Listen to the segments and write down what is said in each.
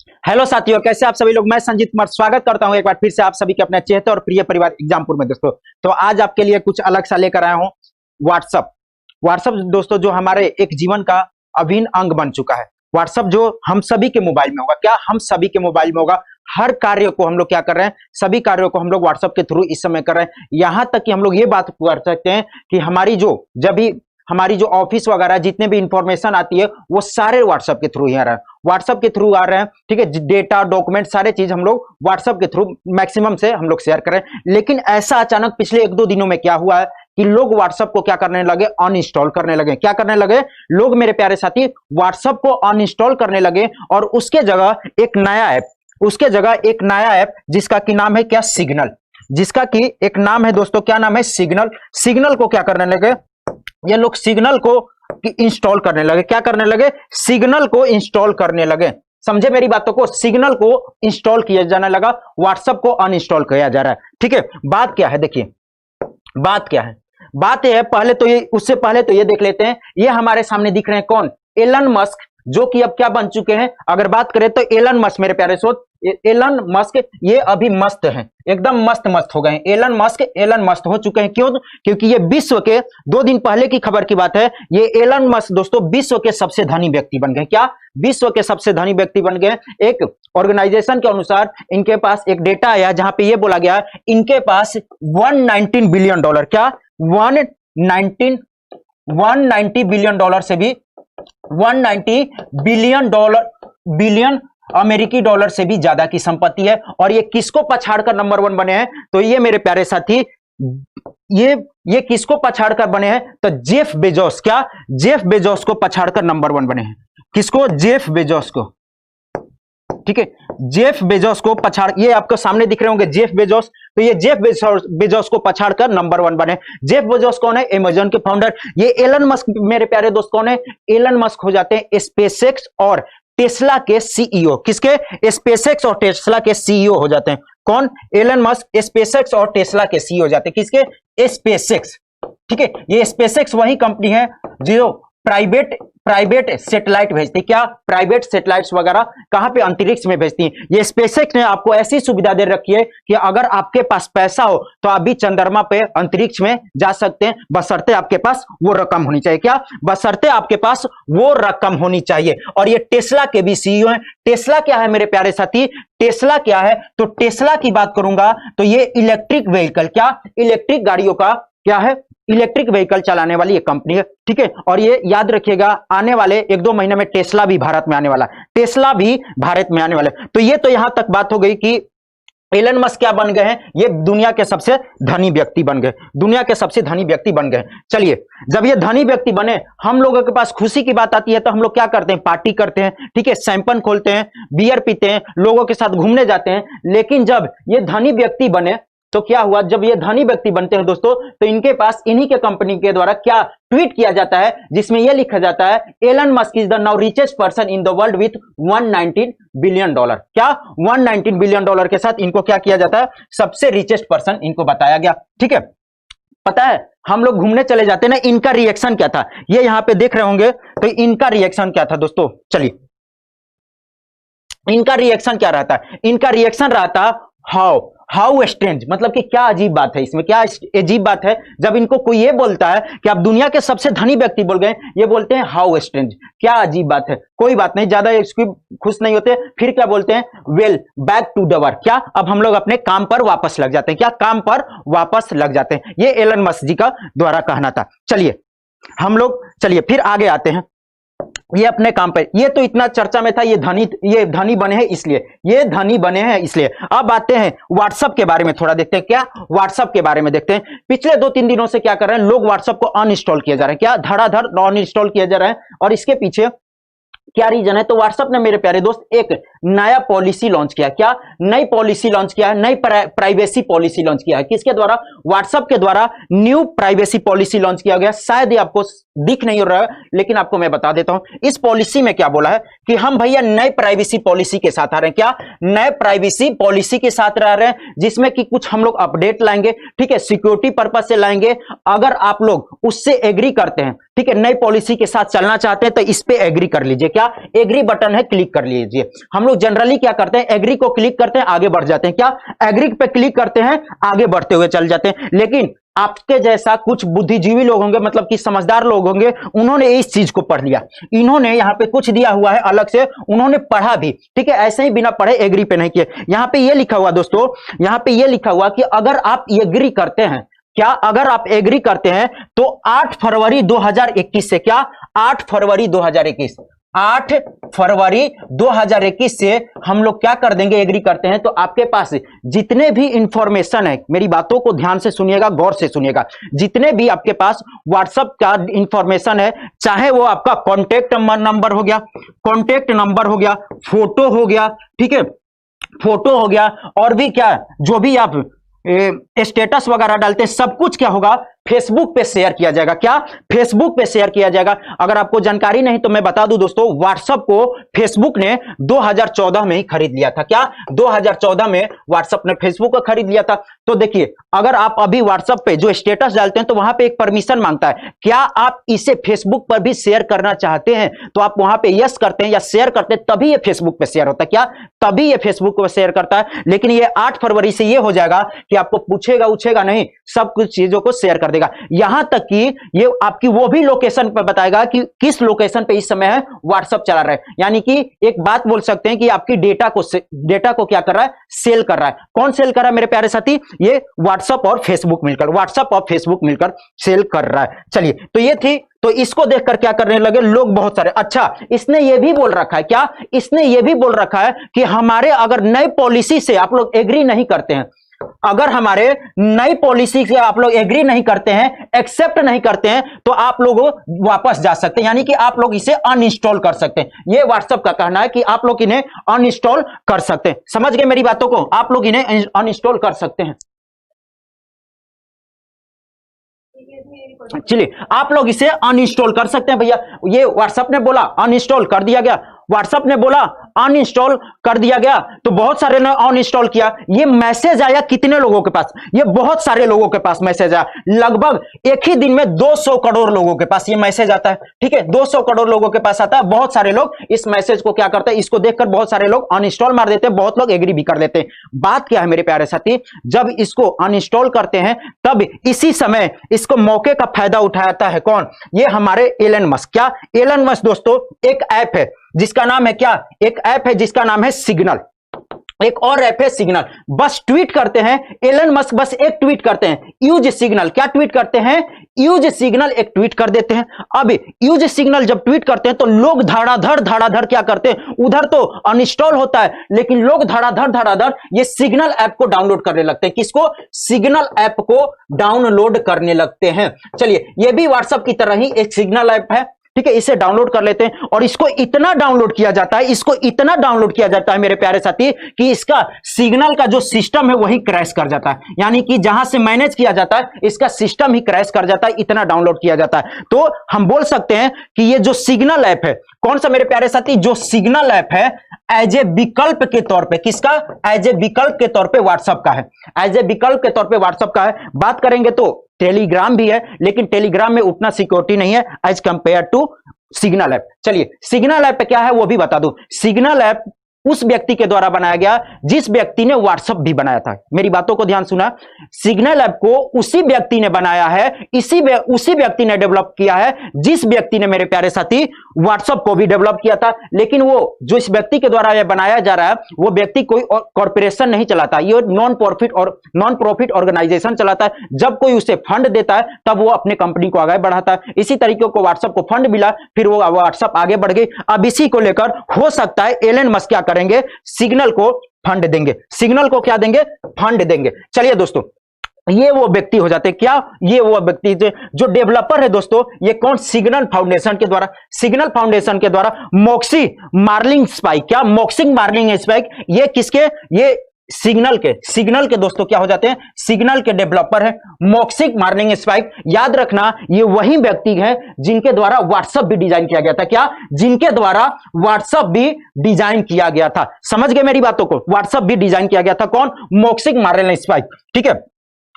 Hello साथियों, कैसे आप सभी लोग। मैं संजीत कुमार स्वागत करता हूं एक बार फिर से आप सभी के अपने चहेते और प्रिय परिवार एग्जामपुर में। दोस्तों तो आज आपके लिए कुछ अलग सा लेकर आया हूं। व्हाट्सअप व्हाट्सअप दोस्तों जो हमारे एक जीवन का अभिन्न अंग बन चुका है। व्हाट्सअप जो हम सभी के मोबाइल में होगा, क्या हम सभी के मोबाइल में होगा। हर कार्य को हम लोग क्या कर रहे हैं, सभी कार्यों को हम लोग व्हाट्सअप के थ्रू इस समय कर रहे हैं। यहां तक कि हम लोग ये बात कर सकते हैं कि हमारी जो ऑफिस वगैरह जितने भी इंफॉर्मेशन आती है वो सारे व्हाट्सएप के थ्रू ही आ रहा है, व्हाट्सएप के थ्रू आ रहे हैं। ठीक है, डेटा डॉक्यूमेंट सारे चीज हम लोग व्हाट्सएप के थ्रू मैक्सिमम से हम लोग शेयर करें। लेकिन ऐसा अचानक पिछले 1-2 दिनों में क्या हुआ है कि लोग व्हाट्सएप को क्या करने लगे, अनइंस्टॉल करने लगे। क्या करने लगे लोग, मेरे प्यारे साथी, व्हाट्सएप को अनइंस्टॉल करने लगे और उसके जगह एक नया ऐप जिसका की नाम है क्या, सिग्नल। जिसका की एक नाम है दोस्तों, क्या नाम है, सिग्नल। सिग्नल को क्या करने लगे ये लोग, सिग्नल को इंस्टॉल करने लगे। क्या करने लगे, सिग्नल को इंस्टॉल करने लगे। समझे मेरी बातों को, सिग्नल को इंस्टॉल किया जाने लगा, व्हाट्सएप को अनइंस्टॉल किया जा रहा है। ठीक है, बात क्या है, देखिए बात क्या है। बात यह है, उससे पहले तो ये देख लेते हैं, ये हमारे सामने दिख रहे हैं कौन, एलन मस्क, जो कि अब क्या बन चुके हैं। अगर बात करें तो एलन मस्क, मेरे प्यारे दोस्त, एलन मस्क ये अभी मस्त है, एकदम मस्त हो गए हैं। एलन मस्क हो चुके हैं। क्यों? क्योंकि ये विश्व के 2 दिन पहले की खबर की बात है, ये एलन मस्क दोस्तों विश्व के सबसे धनी व्यक्ति बन गए। क्या, विश्व के सबसे धनी व्यक्ति बन गए। एक ऑर्गेनाइजेशन के अनुसार इनके पास एक डेटा आया जहां पे ये बोला गया इनके पास 119 बिलियन डॉलर, क्या 190 बिलियन डॉलर से भी 190 बिलियन अमेरिकी डॉलर से भी ज्यादा की संपत्ति है। और ये किसको पछाड़कर नंबर 1 बने हैं, तो ये मेरे प्यारे साथी, ये किसको पछाड़कर बने हैं, तो जेफ बेजोस, क्या जेफ बेजोस को पछाड़कर नंबर 1 बने हैं। किसको, जेफ बेजोस को। ठीक है, जेफ बेजोस को पछाड़, ये आपको सामने दिख रहे होंगे जेफ बेजोस, तो ये जेफ बेजोस को पछाड़कर नंबर 1 बने। जेफ बेजोस कौन है, अमेज़न के फाउंडर। ये एलन मस्क मेरे प्यारे दोस्त कौन है, एलन मस्क हो जाते हैं स्पेसएक्स और टेस्ला के सीईओ। किसके, स्पेसएक्स और टेस्ला के सीईओ हो जाते हैं। कौन, एलन मस्क स्पेसएक्स और टेस्ला के सीईओ हो जाते हैं। किसके, स्पेसएक्स। ठीक है, ये स्पेसएक्स वही कंपनी है जो प्राइवेट सैटेलाइट भेजती है। क्या, प्राइवेट सैटेलाइट्स वगैरह कहां पे, अंतरिक्ष में भेजती है। ये स्पेसएक्स ने आपको ऐसी सुविधा दे रखी है कि अगर आपके पास पैसा हो तो आप भी चंद्रमा पे अंतरिक्ष में जा सकते हैं, बशर्ते आपके पास वो रकम होनी चाहिए। क्या, बशर्ते आपके पास वो रकम होनी चाहिए। और ये टेस्ला के भी सीईओ हैं। टेस्ला क्या है मेरे प्यारे साथी, टेस्ला क्या है, तो टेस्ला की बात करूंगा तो ये इलेक्ट्रिक व्हीकल, क्या इलेक्ट्रिक गाड़ियों का क्या है, इलेक्ट्रिक व्हीकल चलाने वाली एक कंपनी है। ठीक है, और ये याद रखिएगा आने वाले 1-2 महीने में टेस्ला भी भारत में आने वाला है, टेस्ला भी भारत में आने वाला है। तो ये तो यहां तक बात हो गई कि एलन मस्क क्या बन गए हैं, ये दुनिया के सबसे धनी व्यक्ति बन गए, दुनिया के सबसे धनी व्यक्ति बन गए। चलिए, जब ये धनी व्यक्ति बने, हम लोगों के पास खुशी की बात आती है तो हम लोग क्या करते हैं, पार्टी करते हैं। ठीक है, शैंपेन खोलते हैं, बियर पीते हैं, लोगों के साथ घूमने जाते हैं। लेकिन जब ये धनी व्यक्ति बने तो क्या हुआ, जब ये धनी व्यक्ति बनते हैं दोस्तों, तो इनके पास इन्हीं के कंपनी के द्वारा क्या ट्वीट किया जाता है, जिसमें यह लिखा जाता है Elon Musk is the now richest person in the world with 119 billion dollar. क्या, 119 बिलियन डॉलर के साथ इनको क्या किया जाता है, सबसे रिचेस्ट पर्सन इनको बताया गया। ठीक है, पता है हम लोग घूमने चले जाते हैं ना, इनका रिएक्शन क्या था, ये यहां पे देख रहे होंगे, तो इनका रिएक्शन क्या था दोस्तों। चलिए, इनका रिएक्शन क्या रहता है, इनका रिएक्शन रहता हाउ स्ट्रेंज, मतलब कि क्या अजीब बात है इसमें, क्या अजीब बात है। जब इनको कोई ये बोलता है कि आप दुनिया के सबसे धनी व्यक्ति बोल गए, ये बोलते हैं हाउ स्ट्रेंज, क्या अजीब बात है। कोई बात नहीं, ज्यादा इसकी खुश नहीं होते, फिर क्या बोलते हैं, well back to the work, क्या अब हम लोग अपने काम पर वापस लग जाते हैं, क्या काम पर वापस लग जाते हैं। ये एलन मस्क जी का द्वारा कहना था। चलिए फिर आगे आते हैं, ये अपने काम पे, ये तो इतना चर्चा में था, ये धनी बने हैं इसलिए। अब आते हैं व्हाट्सएप के बारे में थोड़ा देखते हैं। क्या, व्हाट्सएप के बारे में देखते हैं। पिछले 2-3 दिनों से क्या कर रहे हैं लोग, व्हाट्सएप को अनइंस्टॉल किया जा रहा है, क्या धड़ाधड़ अनइंस्टॉल किया जा रहा है। और इसके पीछे क्या रीजन है, तो व्हाट्सएप ने मेरे प्यारे दोस्त एक नया पॉलिसी लॉन्च किया। क्या, नई पॉलिसी लॉन्च किया है, नई प्राइवेसी पॉलिसी लॉन्च किया है। किसके द्वारा, व्हाट्सएप के द्वारा न्यू प्राइवेसी पॉलिसी लॉन्च किया गया। शायद ये आपको दिख नहीं हो रहा है, लेकिन आपको मैं बता देता हूं। इस पॉलिसी में क्या बोला है कि हम भैया नए प्राइवेसी पॉलिसी के साथ आ रहे हैं। क्या, नए प्राइवेसी पॉलिसी के साथ आ रहे हैं, जिसमें कि कुछ हम लोग अपडेट लाएंगे। ठीक है, सिक्योरिटी पर्पज से लाएंगे। अगर आप लोग उससे एग्री करते हैं, ठीक है, नई पॉलिसी के साथ चलना चाहते हैं, तो इस पे एग्री कर लीजिए। क्या, एग्री बटन है, क्लिक कर लीजिए। हम लोग लोग जनरली क्या करते हैं, एग्री को क्लिक करते हैं, आगे बढ़ जाते हैं। क्या, एग्री पे क्लिक करते हैं, आगे बढ़ते हुए चल जाते हैं। लेकिन आपके जैसा कुछ बुद्धिजीवी लोग होंगे, मतलब कि समझदार लोग होंगे, उन्होंने इस चीज को पढ़ लिया। इन्होंने यहां पे कुछ दिया हुआ है अलग से, उन्होंने पढ़ा भी, ठीक है, ऐसे ही बिना पढ़े एग्री पे नहीं किए। यहां पे ये लिखा हुआ दोस्तों, यहां पे ये लिखा हुआ कि अगर आप एग्री करते हैं, क्या, अगर आप एग्री करते हैं तो 8 फरवरी 2021 से, क्या, 8 फरवरी 2021, 8 फरवरी 2021 से हम लोग क्या कर देंगे, एग्री करते हैं तो आपके पास जितने भी इंफॉर्मेशन है, मेरी बातों को ध्यान से सुनिएगा, गौर से सुनिएगा, जितने भी आपके पास व्हाट्सएप का इंफॉर्मेशन है, चाहे वो आपका कॉन्टेक्ट नंबर हो गया, कॉन्टेक्ट नंबर हो गया, फोटो हो गया, ठीक है, फोटो हो गया, और भी क्या, जो भी आप स्टेटस वगैरह डालते हैं, सब कुछ क्या होगा, फेसबुक पे शेयर किया जाएगा। क्या, फेसबुक पे शेयर किया जाएगा। अगर आपको जानकारी नहीं तो मैं बता दूं दोस्तों, व्हाट्सएप को फेसबुक ने 2014 में ही खरीद लिया था। क्या, 2014 में व्हाट्सएप ने फेसबुक को खरीद लिया था। तो देखिए, अगर आप अभी व्हाट्सएप पे जो स्टेटस डालते हैं तो वहां पे एक परमिशन मांगता है, क्या आप इसे फेसबुक पर भी शेयर करना चाहते हैं, तो आप वहां पे यस करते हैं या शेयर करते हैं, तभी ये फेसबुक पे शेयर होता है। क्या, तभी ये फेसबुक पे शेयर करता है। लेकिन ये 8 फरवरी से ये हो जाएगा कि आपको पूछेगा नहीं, सब कुछ चीजों को शेयर कर देगा। यहां तक कि ये आपकी वो भी लोकेशन पर बताएगा कि किस लोकेशन पे इस समय है व्हाट्सएप चला रहा है। यानी कि एक बात बोल सकते हैं कि आपकी डेटा को क्या कर रहा है, सेल कर रहा है। कौन सेल कर रहा है मेरे प्यारे साथी, ये व्हाट्सएप और फेसबुक मिलकर सेल कर रहा है। चलिए, तो ये थी, तो इसको देखकर क्या करने लगे लोग बहुत सारे। अच्छा, इसने ये भी बोल रखा है, क्या, इसने ये भी बोल रखा है कि हमारे अगर नई पॉलिसी से आप लोग एग्री नहीं करते हैं, अगर हमारे नई पॉलिसी से आप लोग एग्री नहीं करते हैं, एक्सेप्ट नहीं करते हैं, तो आप लोग वापस जा सकते हैं, यानी कि आप लोग इसे अनइंस्टॉल कर सकते हैं। ये व्हाट्सएप का कहना है कि आप लोग इन्हें अनइंस्टॉल कर सकते हैं। समझ गए मेरी बातों को, आप लोग इन्हें अनइंस्टॉल कर सकते हैं। चलिए, आप लोग इसे अनइंस्टॉल कर सकते हैं भैया। ये व्हाट्सएप ने बोला अनइंस्टॉल कर दिया गया, व्हाट्सएप ने बोला अनइंस्टॉल कर दिया गया, तो बहुत सारे ने अनइंस्टॉल किया। ये मैसेज आया कितने लोगों के पास, ये बहुत सारे लोगों के पास मैसेज आया। लगभग एक ही दिन में 200 करोड़ लोगों के पास ये मैसेज आता है। ठीक है, 200 करोड़ लोगों के पास आता है। बहुत सारे लोग इस मैसेज को क्या करते हैं, इसको देखकर बहुत सारे लोग अनइंस्टॉल मार देते हैं, बहुत लोग एग्री भी कर देते हैं। बात क्या है मेरे प्यारे साथी, जब इसको अनइंस्टॉल करते हैं तब इसी समय इसको मौके का फायदा उठाता है कौन, ये हमारे एलन मस्क। क्या, एलन मस्क दोस्तों एक ऐप है जिसका नाम है, क्या, एक ऐप है जिसका नाम है सिग्नल। एक और ऐप है सिग्नल। बस ट्वीट करते हैं एलन मस्क, बस एक ट्वीट करते हैं, यूज सिग्नल। क्या ट्वीट करते हैं, यूज सिग्नल, एक ट्वीट कर देते हैं। अब यूज सिग्नल जब ट्वीट करते हैं तो लोग धड़ाधड़ क्या करते हैं, उधर तो अनइंस्टॉल होता है, लेकिन लोग धड़ाधड़ ये सिग्नल ऐप को डाउनलोड करने लगते हैं। किसको, सिग्नल ऐप को डाउनलोड करने लगते हैं। चलिए, ये भी व्हाट्सएप की तरह ही एक सिग्नल ऐप है। ठीक है, इसे डाउनलोड कर लेते हैं और इसको इतना डाउनलोड किया जाता है, इसको इतना डाउनलोड किया जाता है मेरे प्यारे साथी कि इसका सिग्नल का जो सिस्टम है वही क्रैश कर जाता है। यानी कि जहां से मैनेज किया जाता है इसका सिस्टम ही क्रैश कर जाता है, इतना डाउनलोड किया जाता है। तो हम बोल सकते हैं कि ये जो सिग्नल ऐप है, कौन सा मेरे प्यारे साथी, जो सिग्नल ऐप है एज ए विकल्प के तौर पे, किसका, एज ए विकल्प के तौर पे व्हाट्सएप का है। एज ए विकल्प के तौर पे व्हाट्सएप का है। बात करेंगे तो टेलीग्राम भी है, लेकिन टेलीग्राम में उतना सिक्योरिटी नहीं है as compare to signal app. चलिए, सिग्नल ऐप क्या है वो भी बता दूं। सिग्नल ऐप उस व्यक्ति के द्वारा बनाया गया जिस व्यक्ति ने व्हाट्सएप भी बनाया था। मेरी बातों को ध्यान सुना, सिग्नल ऐप को उसी व्यक्ति ने बनाया है, उसी व्यक्ति ने डेवलप किया है जिस व्यक्ति ने मेरे प्यारे साथी व्हाट्सएप को भी डेवलप किया था। लेकिन वो जो इस व्यक्ति के द्वारा यह बनाया जा रहा है वो व्यक्ति कोई कॉर्पोरेशन नहीं चलाता, ये नॉन प्रॉफिट ऑर्गेनाइजेशन चलाता है। जब कोई उसे फंड देता है तब वो अपने कंपनी को आगे बढ़ाता है। इसी तरीके को व्हाट्सएप को फंड मिला, फिर वो व्हाट्सएप आगे बढ़ गई। अब इसी को लेकर हो सकता है एलन मस्क क्या करेंगे, सिग्नल को फंड देंगे। सिग्नल को क्या देंगे, फंड देंगे। चलिए दोस्तों, ये वो व्यक्ति हो जाते हैं, क्या, ये वो व्यक्ति जो डेवलपर है दोस्तों, ये कौन, सिग्नल फाउंडेशन के द्वारा, सिग्नल फाउंडेशन के द्वारा मॉक्सी मार्लिंग स्पाइक, क्या, मॉक्सी मार्लिंग स्पाइक, ये किसके, ये सिग्नल के दोस्तों क्या हो जाते हैं, सिग्नल के डेवलपर है मॉक्सी मार्लिंग स्पाइक। याद रखना, ये वही व्यक्ति है जिनके द्वारा व्हाट्सएप भी डिजाइन किया गया था। क्या, जिनके द्वारा व्हाट्सएप भी डिजाइन किया गया था। समझ गए मेरी बातों को, व्हाट्सएप भी डिजाइन किया गया था कौन, मॉक्सी मार्लिंग स्पाइक। ठीक है,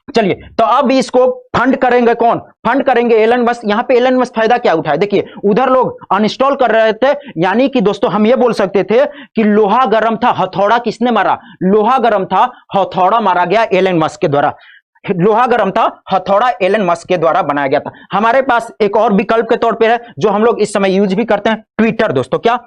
चलिए, तो अब इसको फंड करेंगे कौन? फंड करेंगे एलन मस्क। यहां पे एलन मस्क फायदा क्या उठाए? देखिए, उधर लोग अनइंस्टॉल कर रहे थे, यानी कि दोस्तों हम ये बोल सकते थे कि लोहा गर्म था, हथौड़ा किसने मारा? लोहा गर्म था, हथौड़ा मारा गया एलन मस्क के द्वारा। लोहा गर्म था, हथौड़ा एलन मस्क के द्वारा बनाया गया था। हमारे पास एक और विकल्प के तौर पे है जो हम लोग इस समय यूज भी करते हैं, ट्विटर। दोस्तों क्या,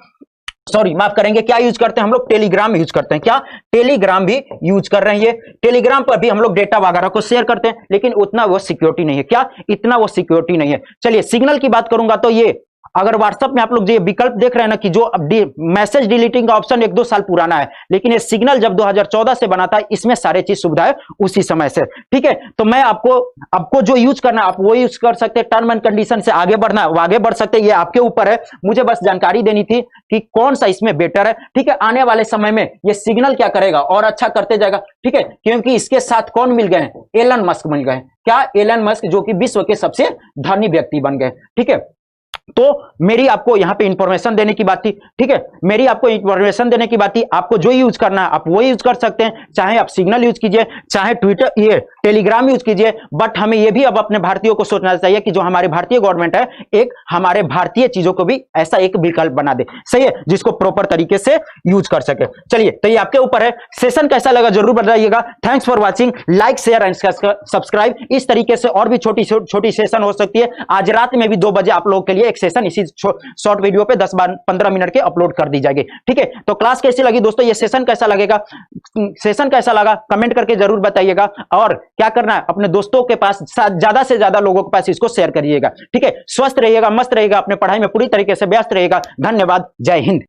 सॉरी माफ करेंगे, क्या यूज करते हैं हम लोग? टेलीग्राम यूज करते हैं। क्या? टेलीग्राम भी यूज कर रहे हैं। ये टेलीग्राम पर भी हम लोग डेटा वगैरह को शेयर करते हैं, लेकिन उतना वो सिक्योरिटी नहीं है। क्या? इतना वो सिक्योरिटी नहीं है। चलिए, सिग्नल की बात करूंगा तो ये, अगर व्हाट्सएप में आप लोग जो ये विकल्प देख रहे हैं ना कि जो मैसेज डिलीटिंग का ऑप्शन 1-2 साल पुराना है, लेकिन ये सिग्नल जब 2014 से बना था, इसमें सारे चीज सुविधा है उसी समय से। ठीक है, तो मैं आपको जो यूज करना है आप वो यूज कर सकते हैं। टर्म एंड कंडीशन से आगे बढ़ना है वो आगे बढ़ सकते हैं, ये आपके ऊपर है। मुझे बस जानकारी देनी थी कि कौन सा इसमें बेटर है। ठीक है, आने वाले समय में ये सिग्नल क्या करेगा और अच्छा करते जाएगा। ठीक है, क्योंकि इसके साथ कौन मिल गए हैं? एलन मस्क मिल गए। क्या? एलन मस्क, जो कि विश्व के सबसे धनी व्यक्ति बन गए। ठीक है, तो मेरी आपको यहां पे इंफॉर्मेशन देने की बात थी। ठीक है, मेरी आपको इंफॉर्मेशन देने की बात थी। आपको जो यूज करना है आप वो यूज कर सकते हैं, चाहे आप सिग्नल यूज कीजिए, चाहे ट्विटर, ये टेलीग्राम यूज कीजिए। बट हमें ये भी अब अपने भारतीयों को सोचना चाहिए कि जो हमारे भारतीय गवर्नमेंट है, एक हमारे भारतीय चीजों को भी ऐसा एक विकल्प बना दे, सही है, जिसको प्रॉपर तरीके से यूज कर सके। चलिए, तो ये आपके ऊपर है। सेशन कैसा लगा जरूर बताइएगा। Thanks for watching, like share and subscribe. इस तरीके से और भी छोटी छोटी सेशन हो सकती है। आज रात में भी 2 बजे आप लोगों के लिए एक सेशन इसी शॉर्ट वीडियो पे 10-15 मिनट के अपलोड कर दी जाएगी। ठीक है, तो क्लास कैसी लगी दोस्तों? ये सेशन कैसा लगेगा, सेशन कैसा लगा कमेंट करके जरूर बताइएगा। और क्या करना है, अपने दोस्तों के पास, ज्यादा से ज्यादा लोगों के पास इसको शेयर करिएगा। ठीक है, स्वस्थ रहिएगा, मस्त रहिएगा, अपने पढ़ाई में पूरी तरीके से व्यस्त रहिएगा। धन्यवाद, जय हिंद।